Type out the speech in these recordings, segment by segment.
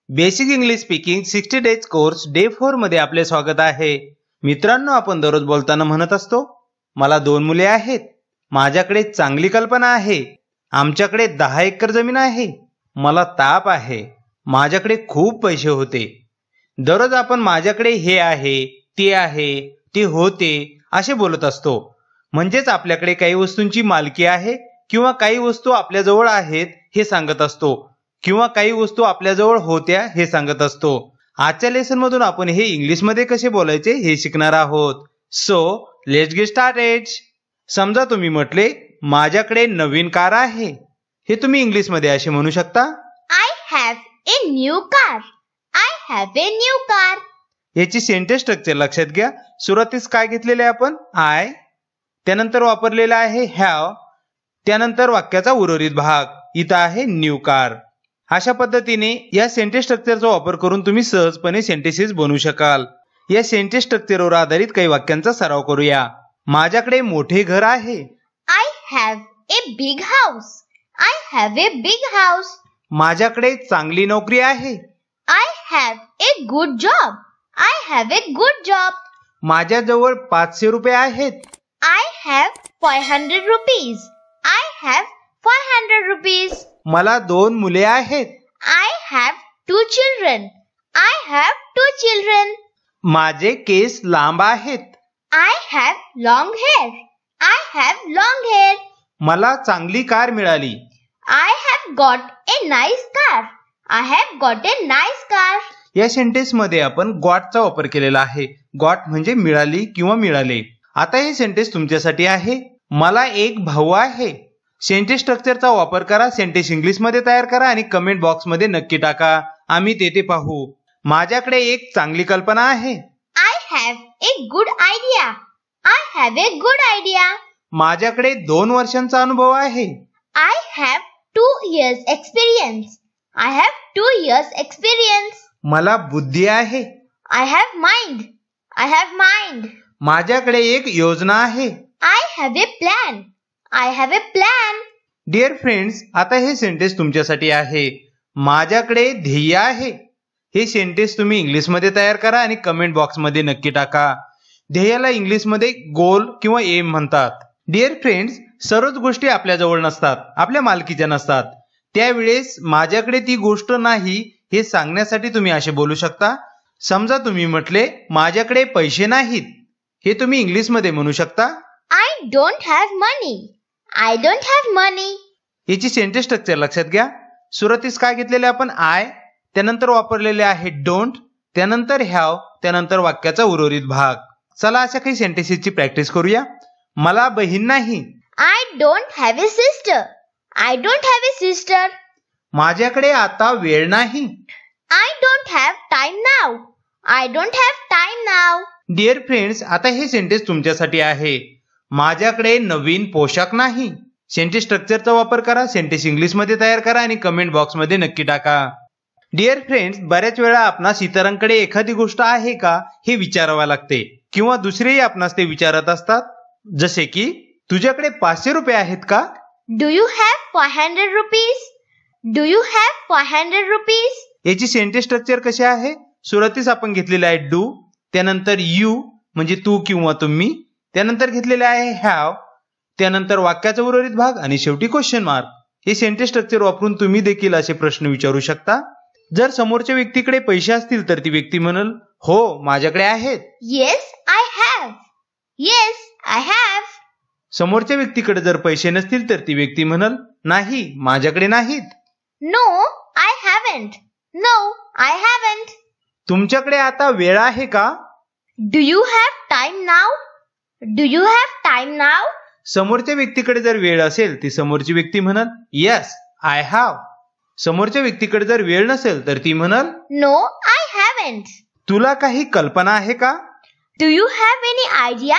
Basic English speaking 60 days course day 4 मध्ये आपले स्वागत आहे. मित्रांनो, आपण दररोज बोलताना म्हणत असतो, मला 2 मुले आहेत, माझ्याकडे चांगली कल्पना आहे, आमच्याकडे 10 एकर जमीन आहे, मला ताप आहे, माझ्याकडे खूप पैसे होते. दररोज आपण माझ्याकडे हे आहे, ते होते असे बोलत असतो. म्हणजेच आपल्याकडे काही वस्तूंची मालकी आहे किंवा काही वस्तू आपल्याजवळ आहेत हे सांगत असतो किंवा काही वस्तू आपल्याजवळ होत्या हे सांगत असतो. आजच्या लेसन मधून आपण हे इंग्लिश मध्ये कसे बोलायचे हे शिकणार आहोत. So let's get started. समजा तुम्ही म्हटले, माझ्याकडे नवीन कार आहे, हे तुम्ही इंग्लिश मध्ये असे म्हणू शकता, I have a new car. I have a new car. याची सेंटेन्स स्ट्रक्चर लक्षात घ्या. सुरुवातीस काय घेतलेले आपण आय, त्यानंतर वापरलेला आहे हॅव, त्यानंतर वाक्याचा उर्वरित भाग इथं आहे न्यू कार. अशा पद्धतीने या सेंटेन्स स्ट्रक्चरचा वापर करून तुम्ही सहजपणे सेंटेन्सेस बनवू शकाल. या सेंटेन्स स्ट्रक्चरवर आधारित काही वाक्यांचा सराव करूया. माझ्याकडे मोठे घर आहे. I have a big house. I have a big house. माझ्याकडे चांगली नोकरी आहे. I have a good job. I have a good job. माझ्याजवळ 500 रुपये आहेत. I have 500 rupees. I have 500 rupees. मला 2 मुले आहेत. I have 2 children. I have 2 children. माझे केस लांब आहेत. I have long hair. I have long hair. मला चांगली कार मिळाली. I have got a nice car. I have got a nice car. या सेंटेन्स मध्ये आपण गॉटचा वापर केलेला आहे. गॉट म्हणजे मिळाली किंवा मिळाले. आता हे सेंटेन्स तुमच्यासाठी आहे. मला एक भाऊ आहे. सेंटेन्स स्ट्रक्चरचा वापर करा, सेंटेन्स इंग्लिश मध्ये तयार करा आणि कमेंट बॉक्स मध्ये नक्की टाका. आम्ही ते पाहू. माझ्याकडे एक चांगली कल्पना आहे. I have a good idea. I have a good idea. माझ्याकडे 2 वर्षांचा अनुभव आहे. I have 2 years experience. I have 2 years experience. मला बुद्धी आहे. I have mind. I have mind. माझ्याकडे एक योजना आहे. I have a plan. I have a plan. Dear friends, आता हे सेंटेन्स तुमच्यासाठी आहे. माझ्याकडे ध्येय आहे. हे सेंटेन्स तुम्ही इंग्लिश मध्ये तयार करा आणि कमेंट बॉक्स मध्ये नक्की टाका. ध्येयाला इंग्लिश मध्ये गोल किंवा एम म्हणतात. डिअर फ्रेंड्स, सर्वच गोष्टी आपल्याजवळ नसतात, आपल्या मालकीच्या नसतात. त्यावेळेस माझ्याकडे ती गोष्ट नाही हे सांगण्यासाठी तुम्ही असे बोलू शकता. समजा तुम्ही म्हटले, माझ्याकडे पैसे नाहीत, हे तुम्ही इंग्लिश मध्ये म्हणू शकता, I don't have money. I don't have money. याची सेंटेन्स स्ट्रक्चर लक्षात घ्या. सुरुवातीस काय घेतलेले आपण आय, त्यानंतर वापरलेले आहे डोंट, त्यानंतर हॅव, त्यानंतर वाक्याचा उर्वरित भाग. चला अशा काही सेंटेन्सेसची प्रॅक्टिस करूया. मला बहीण नाही. I don't have a sister. I don't have a sister. माझ्याकडे आता वेळ नाही. I don't have time now. I don't have time now. Dear friends, आता हे सेंटेन्स तुमच्यासाठी आहे. माझ्याकडे नवीन पोशाख नाही. सेंटेन्स स्ट्रक्चरचा वापर करा, सेंटेन्स इंग्लिश मध्ये तयार करा आणि कमेंट बॉक्स मध्ये नक्की टाका. डिअर फ्रेंड्स, बऱ्याच वेळा आपणास इतरांकडे एखादी गोष्ट आहे का हे विचारावे लागते किंवा दुसरेही आपणास ते विचारत असतात. जसे की, तुझ्याकडे 500 रुपये आहेत का? Do you have 500 rupees? Do you have 500 rupees? याची सेंटेन्स स्ट्रक्चर कशी आहे? सुरुवातीस आपण घेतलेले आहे डू, त्यानंतर यू म्हणजे तू किंवा तुम्ही, त्यानंतर घेतलेले आहे हॅव, त्यानंतर वाक्याचा उर्वरित भाग आणि शेवटी क्वेश्चन मार्क. हे सेंटेन्स स्ट्रक्चर वापरून तुम्ही देखील असे प्रश्न विचारू शकता. जर समोरच्या व्यक्तीकडे पैसे असतील तर ती व्यक्ती म्हणेल, हो माझ्याकडे आहेत. Yes, I have. Yes, I have. समोरच्या व्यक्तीकडे जर पैसे नसतील तर ती व्यक्ती म्हणेल, नाही माझ्याकडे नाहीत. No, I haven't. No, I haven't. तुमच्याकडे आता वेळ आहे का? Do you have time now? Do you have time now? समोरच्या व्यक्तीकडे जर वेळ असेल ती समोरची व्यक्ती म्हणेल, येस आय हॅव. समोरच्या व्यक्तीकडे जर वेळ नसेल तर ती म्हणेल, No, I haven't. तुला काही कल्पना आहे का? Do you have any idea?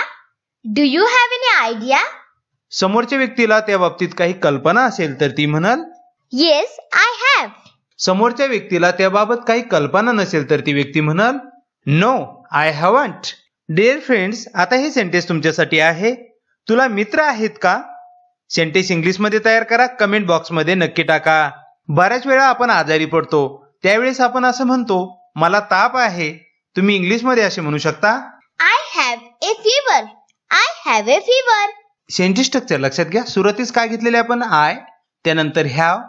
Do you have any idea? समोरच्या व्यक्तीला त्या बाबतीत काही कल्पना असेल तर ती म्हणेल, Yes, I have. समोरच्या व्यक्तीला त्याबाबत काही कल्पना नसेल तर ती व्यक्ती म्हणेल, no I haven't. Dear friends, आता हे सेंटेन्स तुमच्यासाठी आहे. तुला मित्र आहेत का? सेंटेन्स इंग्लिश मध्ये तयार करा, कमेंट बॉक्स मध्ये नक्की टाका. बऱ्याच वेळा आपण आजारी पडतो त्यावेळेस आपण असं म्हणतो, मला ताप आहे. तुम्ही इंग्लिशमध्ये असे म्हणू शकता, I have a fever. I have a fever. Sentence structure लक्षात घ्या. सुरुवातीस काय घेतलेले आपण, आय, त्यानंतर हॅव,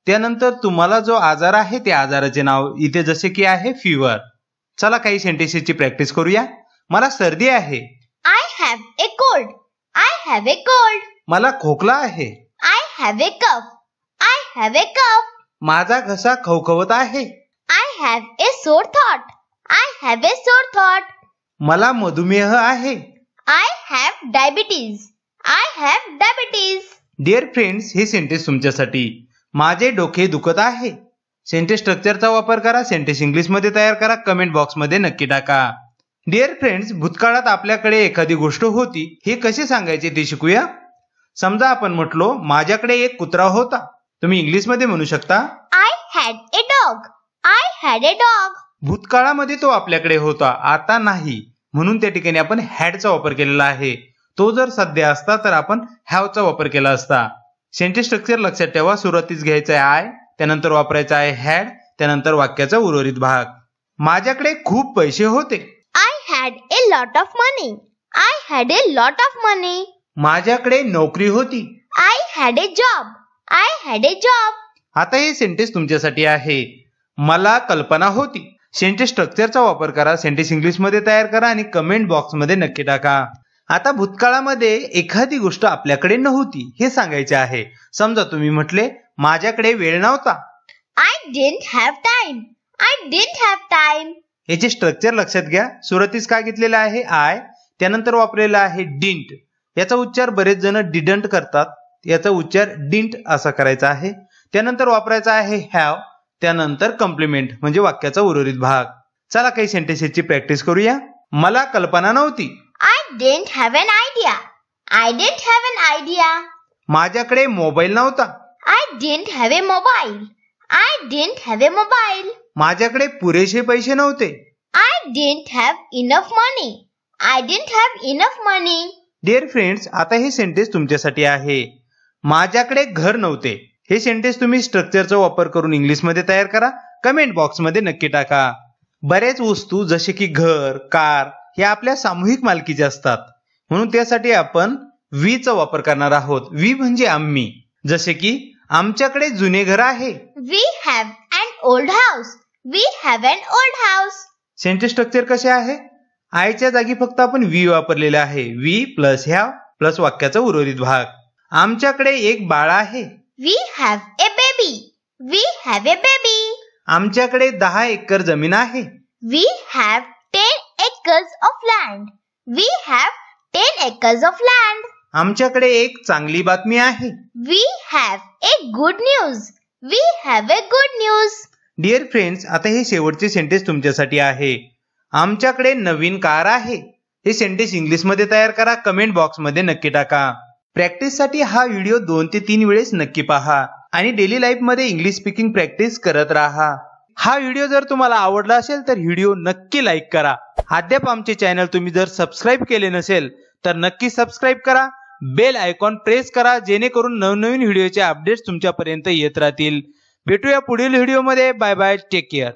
त्यानंतर तुम्हाला जो आजार आहे त्या आजाराचे नाव, इथे जसे की आहे फीवर. चला काही सेंटेन्सेसची प्रॅक्टिस करूया. मला सर्दी आहे. I have a cold. I have a cold. मला खोकला आहे. I have a cough. I have a cough. माझा घसा खवखवत आहे. I have a sore throat. I have a sore throat. मला मधुमेह आहे. I have diabetes. I have diabetes. Dear friends, हे सेंटेन्स तुमच्यासाठी. माझे डोके दुखत आहे. सेंटेन्स स्ट्रक्चरचा वापर करा. सेंटेन्स इंग्लिशमध्ये तयार करा. कमेंट बॉक्समध्ये नक्की टाका. डिअर फ्रेंड्स, भूतकाळात आपल्याकडे एखादी गोष्ट होती, हे कसे सांगायचे ते शिकूया. समजा आपण म्हटलो, माझ्याकडे एक कुत्रा होता. तुम्ही इंग्लिशमध्ये म्हणू शकता, I had a dog. I had a dog. भूतकाळामध्ये तो आपल्याकडे होता, आता नाही, म्हणून त्या ठिकाणी आपण हॅडचा वापर केलेला आहे. तो जर सध्या असता तर आपण हॅवचा वापर केला असता. सेंटेन्स स्ट्रक्चर लक्षात ठेवा. सुरुवातीस घ्यायचा आहे आय, त्यानंतर वापरायचा आहे हॅड, त्यानंतर वाक्याचा उर्वरित भाग. माझ्याकडे खूप पैसे होते. I had a lot of money. I had a lot of money. माझ्याकडे नोकरी होती. I had a job. I had a job. आता हे सेंटेन्स तुमच्यासाठी आहे. मला कल्पना होती. सेंटेन्स स्ट्रक्चरचा वापर करा. सेंटेन्स इंग्लिशमध्ये तयार करा आणि कमेंट बॉक्समध्ये नक्की टाका. आता भूतकाळामध्ये एखादी गोष्ट आपल्याकडे नव्हती हे सांगायचे आहे. समजा तुम्ही म्हटले, माझ्याकडे वेळ नव्हता. I didn't have time. I didn't have time. याचे स्ट्रक्चर लक्षात घ्या. सुरुवातीस काय घेतलेलं आहे आय, त्यानंतर वापरलेला आहे डिंट. याचा उच्चार बरेच जण डिडंट करतात. याचा उच्चार डिंट असा करायचा आहे. त्यानंतर वापरायचा आहे हॅव, त्यानंतर कॉम्प्लिमेंट म्हणजे वाक्याचा उर्वरित भाग. चला काही सेंटेन्सेसची प्रॅक्टिस करूया. मला कल्पना नव्हती. I didn't have an idea. I didn't have an idea. माझ्याकडे मोबाईल नव्हता. I didn't have a mobile. I didn't have a mobile. माझ्याकडे पुरेसे पैसे नव्हते. I didn't have enough money. I didn't have enough money. Dear friends, आता हे sentence तुमच्यासाठी आहे. माझ्याकडे घर नव्हते. हे सेंटेन्स तुम्ही स्ट्रक्चरचा वापर करून इंग्लिशमध्ये तयार करा. कमेंट बॉक्समध्ये नक्की टाका. बऱ्याच वस्तू जसे की घर, कार हे आपल्या सामूहिक मालकीचे असतात, म्हणून त्यासाठी आपण वीचा वापर करणार आहोत. वी म्हणजे आम्ही. जसे की आमच्याकडे जुने घर आहे. We have an old house. We have an old house. Sentence structure कसे आहे? आयच्या जागी फक्त आपण वी वापरलेले आहे. वी प्लस हॅव प्लस वाक्याचा उर्वरित भाग. आमच्याकडे एक बाळ आहे. We have a baby. We have a baby. आमच्याकडे 10 एकर जमीन आहे. We have 10 acres of land. We have 10 acres of land. आमच्याकडे एक चांगली बातमी आहे. We have a good news. We have a good news. Dear friends, आता हे शेवटचे सेंटेन्स तुमच्यासाठी आहे. आमच्याकडे नवीन कार आहे. हे सेंटेन्स इंग्लिशमध्ये तयार करा. कमेंट बॉक्समध्ये नक्की टाका. प्रॅक्टिससाठी हा व्हिडिओ 2 ते 3 वेळेस नक्की पहा आणि डेली लाईफमध्ये इंग्लिश स्पीकिंग प्रॅक्टिस करत राहा. हा व्हिडिओ जर तुम्हाला आवडला असेल तर व्हिडिओ नक्की लाईक करा. अद्याप आमचे चॅनल तुम्ही जर सबस्क्राईब केले नसेल तर नक्की सबस्क्राईब करा. बेल आयकॉन प्रेस करा, जेणेकरून नवनवीन व्हिडिओचे अपडेट्स तुमच्यापर्यंत येत राहतील. भेटूया पुढील व्हिडिओमध्ये. Bye bye, take care.